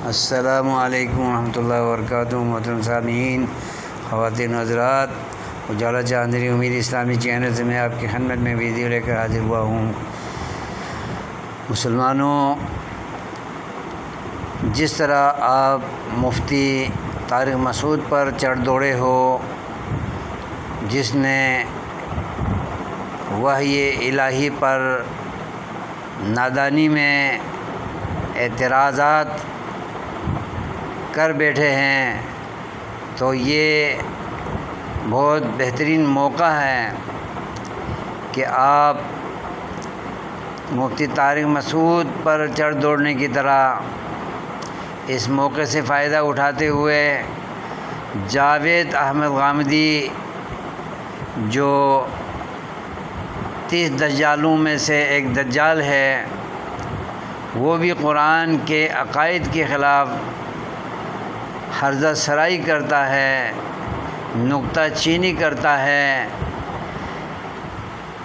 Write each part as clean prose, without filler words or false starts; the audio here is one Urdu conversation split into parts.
السلام علیکم ورحمۃ اللہ وبرکاتہ۔ محترم سامعین، خواتین و حضرات، اجالا چاندنی امید اسلامی چینل سے میں آپ کی خدمت میں ویڈیو لے کر حاضر ہوا ہوں۔ مسلمانوں، جس طرح آپ مفتی طارق مسعود پر چڑھ دوڑے ہو، جس نے وحی الہی پر نادانی میں اعتراضات کر بیٹھے ہیں، تو یہ بہت بہترین موقع ہے کہ آپ مفتی طارق مسعود پر چڑھ دوڑنے کی طرح اس موقع سے فائدہ اٹھاتے ہوئے جاوید احمد غامدی، جو 30 دجالوں میں سے ایک دجال ہے، وہ بھی قرآن کے عقائد کے خلاف ہرزہ سرائی کرتا ہے، نکتہ چینی کرتا ہے،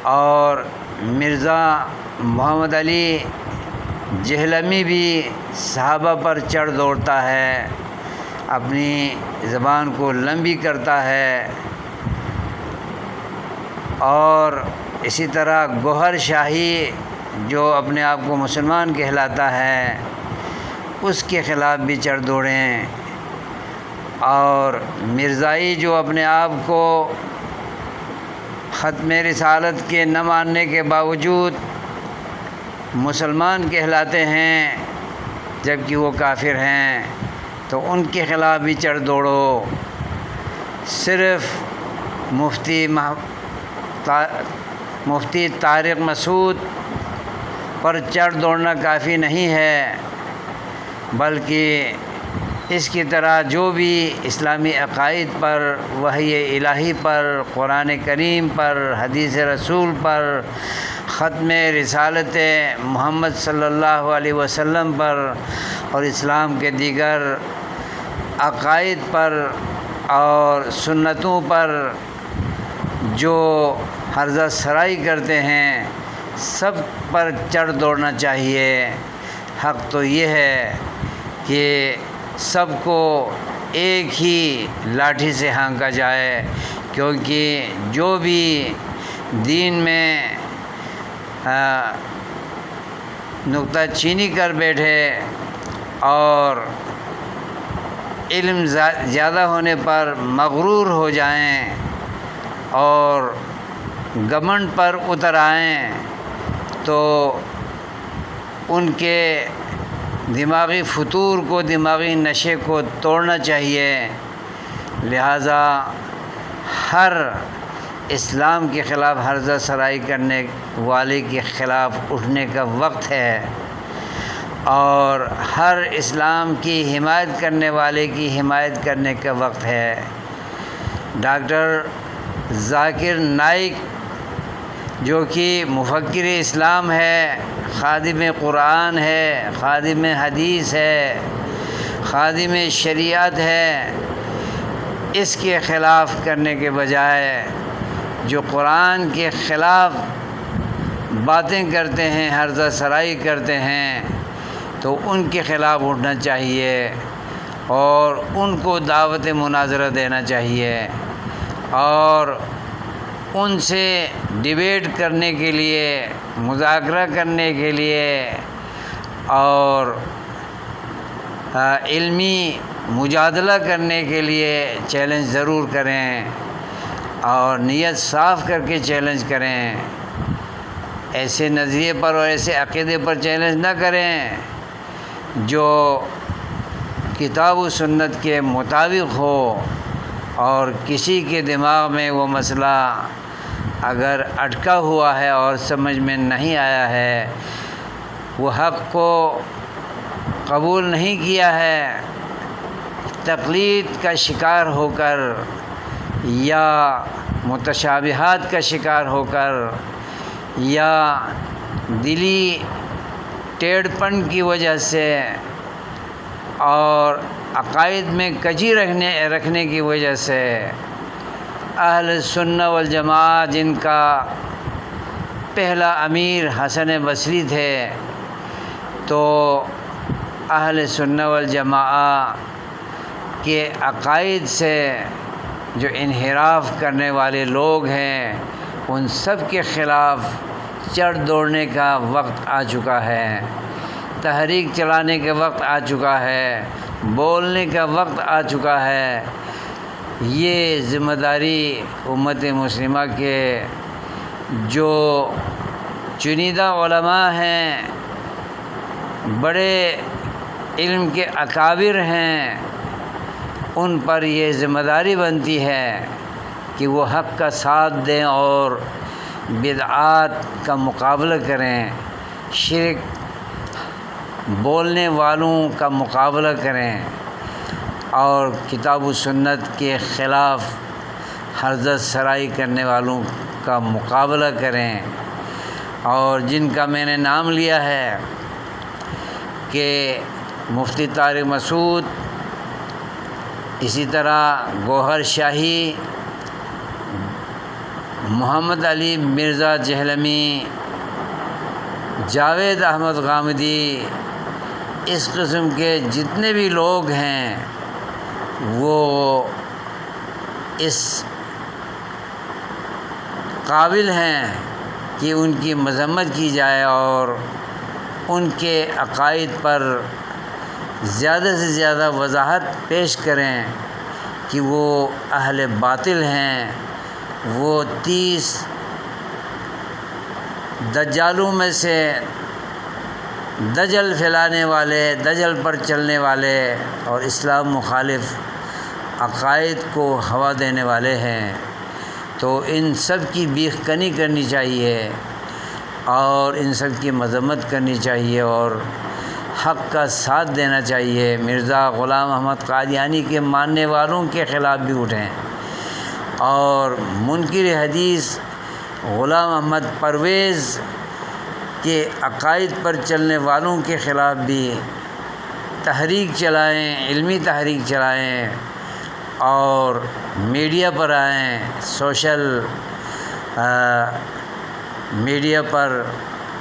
اور مرزا محمد علی جہلمی بھی صحابہ پر چڑھ دوڑتا ہے، اپنی زبان کو لمبی کرتا ہے، اور اسی طرح گوہر شاہی جو اپنے آپ کو مسلمان کہلاتا ہے، اس کے خلاف بھی چڑھ دوڑیں، اور مرزائی جو اپنے آپ کو ختم رسالت کے نہ ماننے کے باوجود مسلمان کہلاتے ہیں جبکہ وہ کافر ہیں، تو ان کے خلاف بھی چڑھ دوڑو۔ صرف مفتی طارق مسعود پر چڑھ دوڑنا کافی نہیں ہے، بلکہ اس کی طرح جو بھی اسلامی عقائد پر، وحی الہی پر، قرآن کریم پر، حدیث رسول پر، ختم رسالت محمد صلی اللہ علیہ وسلم پر اور اسلام کے دیگر عقائد پر اور سنتوں پر جو ہرزہ سرائی کرتے ہیں، سب پر چڑھ دوڑنا چاہیے۔ حق تو یہ ہے کہ سب کو ایک ہی لاٹھی سے ہانکا جائے، کیونکہ جو بھی دین میں نکتہ چینی کر بیٹھے اور علم زیادہ ہونے پر مغرور ہو جائیں اور گھمنڈ پر اتر آئیں، تو ان کے دماغی فطور کو، دماغی نشے کو توڑنا چاہیے۔ لہٰذا ہر اسلام کے خلاف ہرزہ سرائی کرنے والے کے خلاف اٹھنے کا وقت ہے، اور ہر اسلام کی حمایت کرنے والے کی حمایت کرنے کا وقت ہے۔ ڈاکٹر ذاکر نائک، جو کہ مفکر اسلام ہے، خادم قرآن ہے، خادم حدیث ہے، خادم شریعت ہے، اس کے خلاف کرنے کے بجائے جو قرآن کے خلاف باتیں کرتے ہیں، ہرزہ سرائی کرتے ہیں، تو ان کے خلاف اٹھنا چاہیے اور ان کو دعوت مناظرہ دینا چاہیے، اور ان سے ڈیبیٹ کرنے کے لیے، مذاکرہ کرنے کے لیے اور علمی مجادلہ کرنے کے لیے چیلنج ضرور کریں، اور نیت صاف کر کے چیلنج کریں۔ ایسے نظریے پر اور ایسے عقیدے پر چیلنج نہ کریں جو کتاب و سنت کے مطابق ہو، اور کسی کے دماغ میں وہ مسئلہ اگر اٹکا ہوا ہے اور سمجھ میں نہیں آیا ہے، وہ حق کو قبول نہیں کیا ہے، تقلید کا شکار ہو کر یا متشابہات کا شکار ہو کر یا دلی ٹیڑھ پن کی وجہ سے اور عقائد میں کجی رکھنے کی وجہ سے اہل سنہ والجماعت، جن کا پہلا امیر حسن بصری تھے، تو اہل سنت والجماعت کے عقائد سے جو انحراف کرنے والے لوگ ہیں ان سب کے خلاف چڑھ دوڑنے کا وقت آ چکا ہے، تحریک چلانے کا وقت آ چکا ہے، بولنے کا وقت آ چکا ہے۔ یہ ذمہ داری امت مسلمہ کے جو چنیدہ علماء ہیں، بڑے علم کے اکابر ہیں، ان پر یہ ذمہ داری بنتی ہے کہ وہ حق کا ساتھ دیں اور بدعات کا مقابلہ کریں، شرک بولنے والوں کا مقابلہ کریں اور کتاب و سنت کے خلاف حرزت سرائی کرنے والوں کا مقابلہ کریں۔ اور جن کا میں نے نام لیا ہے کہ مفتی طارق مسعود، اسی طرح گوہر شاہی، محمد علی مرزا جہلمی، جاوید احمد غامدی، اس قسم کے جتنے بھی لوگ ہیں وہ اس قابل ہیں کہ ان کی مذمت کی جائے اور ان کے عقائد پر زیادہ سے زیادہ وضاحت پیش کریں کہ وہ اہل باطل ہیں، وہ 30 دجالوں میں سے دجل پھیلانے والے، دجل پر چلنے والے اور اسلام مخالف عقائد کو ہوا دینے والے ہیں۔ تو ان سب کی بیخ کنی کرنی چاہیے اور ان سب کی مذمت کرنی چاہیے اور حق کا ساتھ دینا چاہیے۔ مرزا غلام احمد قادیانی کے ماننے والوں کے خلاف بھی اٹھیں اور منکر حدیث غلام احمد پرویز کے عقائد پر چلنے والوں کے خلاف بھی تحریک چلائیں، علمی تحریک چلائیں اور میڈیا پر آئیں، سوشل میڈیا پر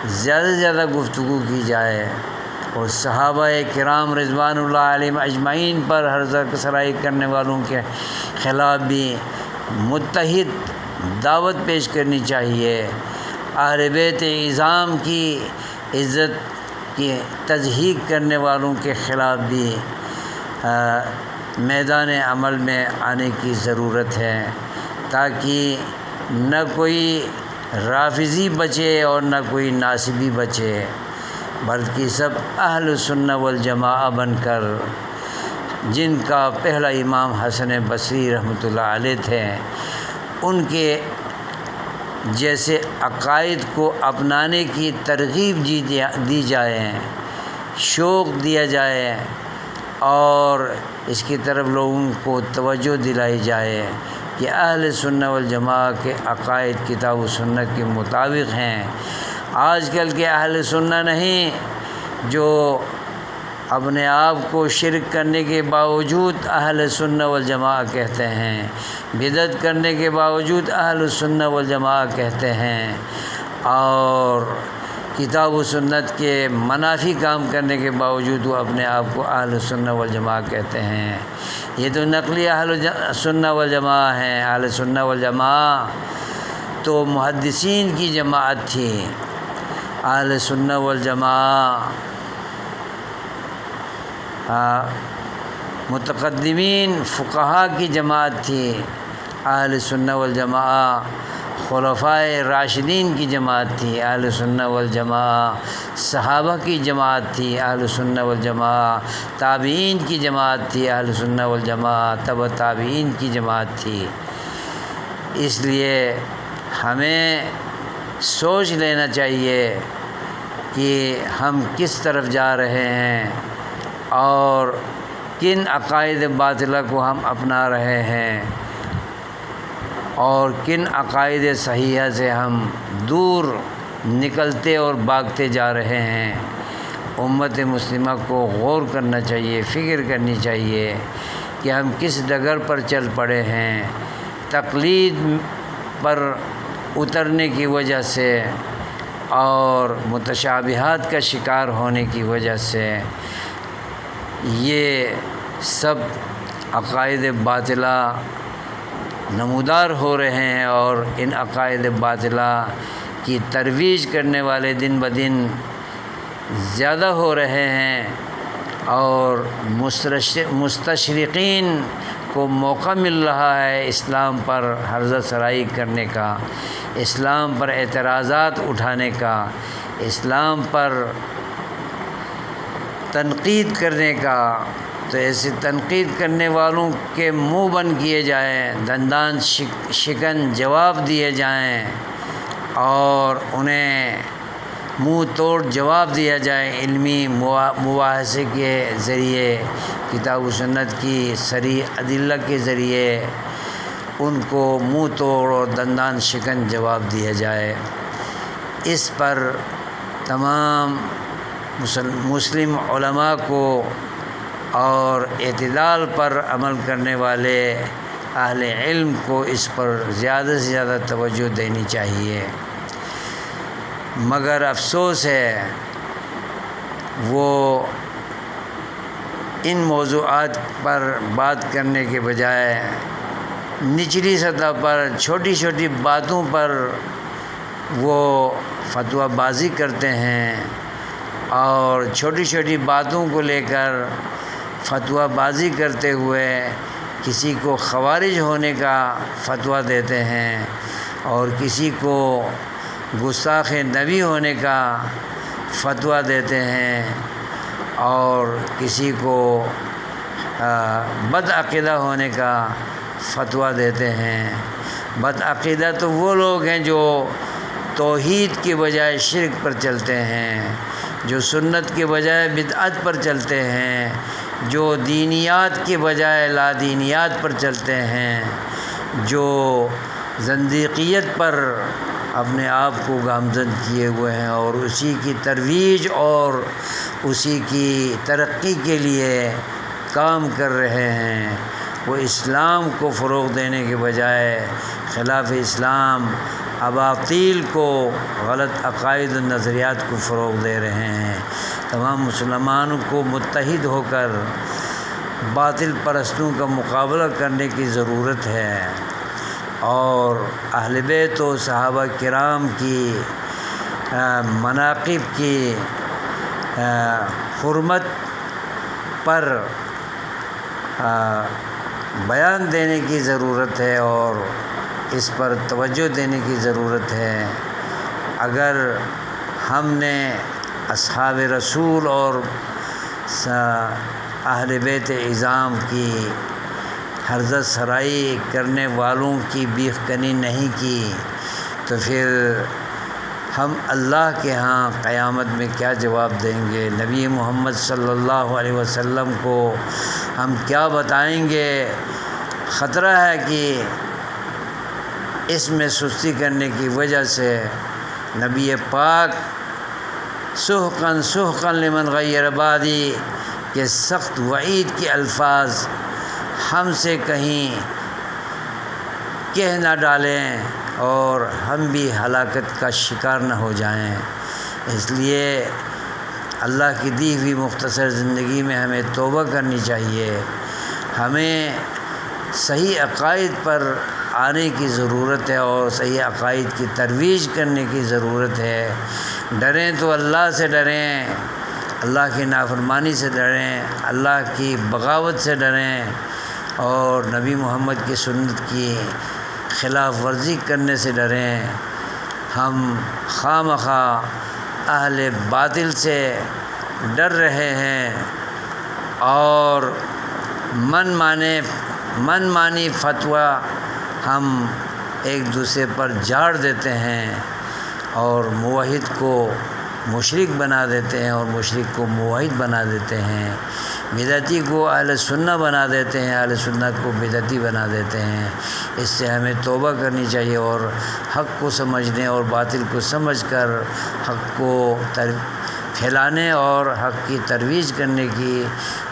زیادہ سے زیادہ گفتگو کی جائے اور صحابہ کرام رضوان اللہ علیہم اجمعین پر حرزت سرائی کرنے والوں کے خلاف بھی متحد دعوت پیش کرنی چاہیے۔ اہل بیت اعظام کی عزت کی تضحیق کرنے والوں کے خلاف بھی میدان عمل میں آنے کی ضرورت ہے تاکہ نہ کوئی رافضی بچے اور نہ کوئی ناصبی بچے، بلکہ سب اہل سنت والجماعت بن کر، جن کا پہلا امام حسن بصری رحمۃ اللہ علیہ تھے، ان کے جیسے عقائد کو اپنانے کی ترغیب دی جائے، شوق دیا جائے اور اس کی طرف لوگوں کو توجہ دلائی جائے کہ اہل سنت والجماعت کے عقائد کتاب و سنت کے مطابق ہیں۔ آج کل کے اہل سنت نہیں جو اپنے آپ کو شرک کرنے کے باوجود اہل سنت والجماعت کہتے ہیں، بدعت کرنے کے باوجود اہل سنت والجماعت کہتے ہیں اور کتاب و سنت کے منافی کام کرنے کے باوجود وہ اپنے آپ کو اہل سنت والجماعت کہتے ہیں۔ یہ تو نقلی اہل سنت والجماعت ہیں۔ اہل سنت والجماعت تو محدثین کی جماعت تھی، اہل سنت والجماعت متقدمین فقہا کی جماعت تھی، اہل سنت والجماعت خلفائے راشدین کی جماعت تھی، اہل سنت والجماعت صحابہ کی جماعت تھی، اہل سنت والجماعت تابعین کی جماعت تھی، اہل سنت والجماعت تبع تابعین کی جماعت تھی۔ اس لیے ہمیں سوچ لینا چاہیے کہ ہم کس طرف جا رہے ہیں اور کن عقائد باطلہ کو ہم اپنا رہے ہیں اور کن عقائد صحیحہ سے ہم دور نکلتے اور بھاگتے جا رہے ہیں۔ امت مسلمہ کو غور کرنا چاہیے، فکر کرنی چاہیے کہ ہم کس ڈگر پر چل پڑے ہیں۔ تقلید پر اترنے کی وجہ سے اور متشابہات کا شکار ہونے کی وجہ سے یہ سب عقائد باطلہ نمودار ہو رہے ہیں، اور ان عقائد باطلہ کی ترویج کرنے والے دن بدن زیادہ ہو رہے ہیں، اور مستشرقین کو موقع مل رہا ہے اسلام پر ہرزہ سرائی کرنے کا، اسلام پر اعتراضات اٹھانے کا، اسلام پر تنقید کرنے کا۔ تو ایسے تنقید کرنے والوں کے منہ بند کیے جائیں، دندان شکن جواب دیے جائیں، اور انہیں منہ توڑ جواب دیا جائے علمی مباحثے کے ذریعے، کتاب و سنت کی صریح ادلہ کے ذریعے ان کو منہ توڑ اور دندان شکن جواب دیا جائے۔ اس پر تمام مسلم علماء کو اور اعتدال پر عمل کرنے والے اہل علم کو اس پر زیادہ سے زیادہ توجہ دینی چاہیے۔ مگر افسوس ہے وہ ان موضوعات پر بات کرنے کے بجائے نچلی سطح پر چھوٹی چھوٹی باتوں پر وہ فتویٰ بازی کرتے ہیں، اور چھوٹی چھوٹی باتوں کو لے کر فتویٰ بازی کرتے ہوئے کسی کو خوارج ہونے کا فتویٰ دیتے ہیں، اور کسی کو گستاخ نبی ہونے کا فتویٰ دیتے ہیں، اور کسی کو بد عقیدہ ہونے کا فتویٰ دیتے ہیں۔ بد عقیدہ تو وہ لوگ ہیں جو توحید کے بجائے شرک پر چلتے ہیں، جو سنت کے بجائے بدعت پر چلتے ہیں، جو دینیات کے بجائے لادینیات پر چلتے ہیں، جو زندیقیت پر اپنے آپ کو گامزن کیے ہوئے ہیں، اور اسی کی ترویج اور اسی کی ترقی کے لیے کام کر رہے ہیں۔ وہ اسلام کو فروغ دینے کے بجائے خلاف اسلام اباطیل کو، غلط عقائد و نظریات کو فروغ دے رہے ہیں۔ تمام مسلمانوں کو متحد ہو کر باطل پرستوں کا مقابلہ کرنے کی ضرورت ہے، اور اہل بیت و صحابہ کرام کی مناقب کی حرمت پر بیان دینے کی ضرورت ہے، اور اس پر توجہ دینے کی ضرورت ہے۔ اگر ہم نے اصحاب رسول اور اہل بیت اعظام کی ہرزہ سرائی کرنے والوں کی بیخ کنی نہیں کی، تو پھر ہم اللہ کے ہاں قیامت میں کیا جواب دیں گے؟ نبی محمد صلی اللہ علیہ وسلم کو ہم کیا بتائیں گے؟ خطرہ ہے کہ اس میں سستی کرنے کی وجہ سے نبی پاک سحقاً سحقاً لمن غیر بعدی کے سخت وعید کے الفاظ ہم سے کہیں کہہ نہ ڈالیں، اور ہم بھی ہلاکت کا شکار نہ ہو جائیں۔ اس لیے اللہ کی دی ہوئی مختصر زندگی میں ہمیں توبہ کرنی چاہیے، ہمیں صحیح عقائد پر آنے کی ضرورت ہے، اور صحیح عقائد کی ترویج کرنے کی ضرورت ہے۔ ڈریں تو اللہ سے ڈریں، اللہ کی نافرمانی سے ڈریں، اللہ کی بغاوت سے ڈریں، اور نبی محمد کی سنت کی خلاف ورزی کرنے سے ڈریں۔ ہم خواہ مخواہ اہل باطل سے ڈر رہے ہیں، اور من مانی فتویٰ ہم ایک دوسرے پر جھاڑ دیتے ہیں، اور موحد کو مشرک بنا دیتے ہیں، اور مشرک کو موحد بنا دیتے ہیں، بدعتی کو اہل سنہ بنا دیتے ہیں، اہل سنہ کو بدعتی بنا دیتے ہیں۔ اس سے ہمیں توبہ کرنی چاہیے، اور حق کو سمجھنے اور باطل کو سمجھ کر حق کو پھیلانے اور حق کی ترویج کرنے کی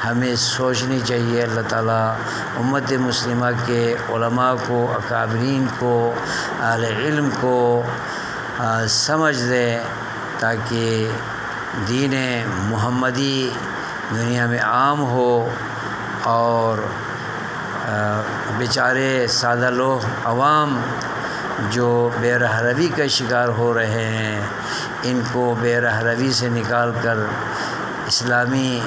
ہمیں سوچنی چاہیے۔ اللہ تعالیٰ امت مسلمہ کے علماء کو، اکابرین کو، اہل علم کو سمجھ دے، تاکہ دین محمدی دنیا میں عام ہو، اور بیچارے سادہ لوگ عوام جو بے رہ روی کا شکار ہو رہے ہیں، ان کو بے رہ روی سے نکال کر اسلامی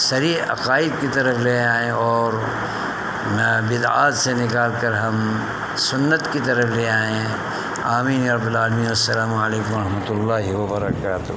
صریح عقائد کی طرف لے آئیں، اور بدعات سے نکال کر ہم سنت کی طرف لے آئیں۔ آمین یا رب العالمین۔ السلام علیکم ورحمۃ اللہ وبرکاتہ۔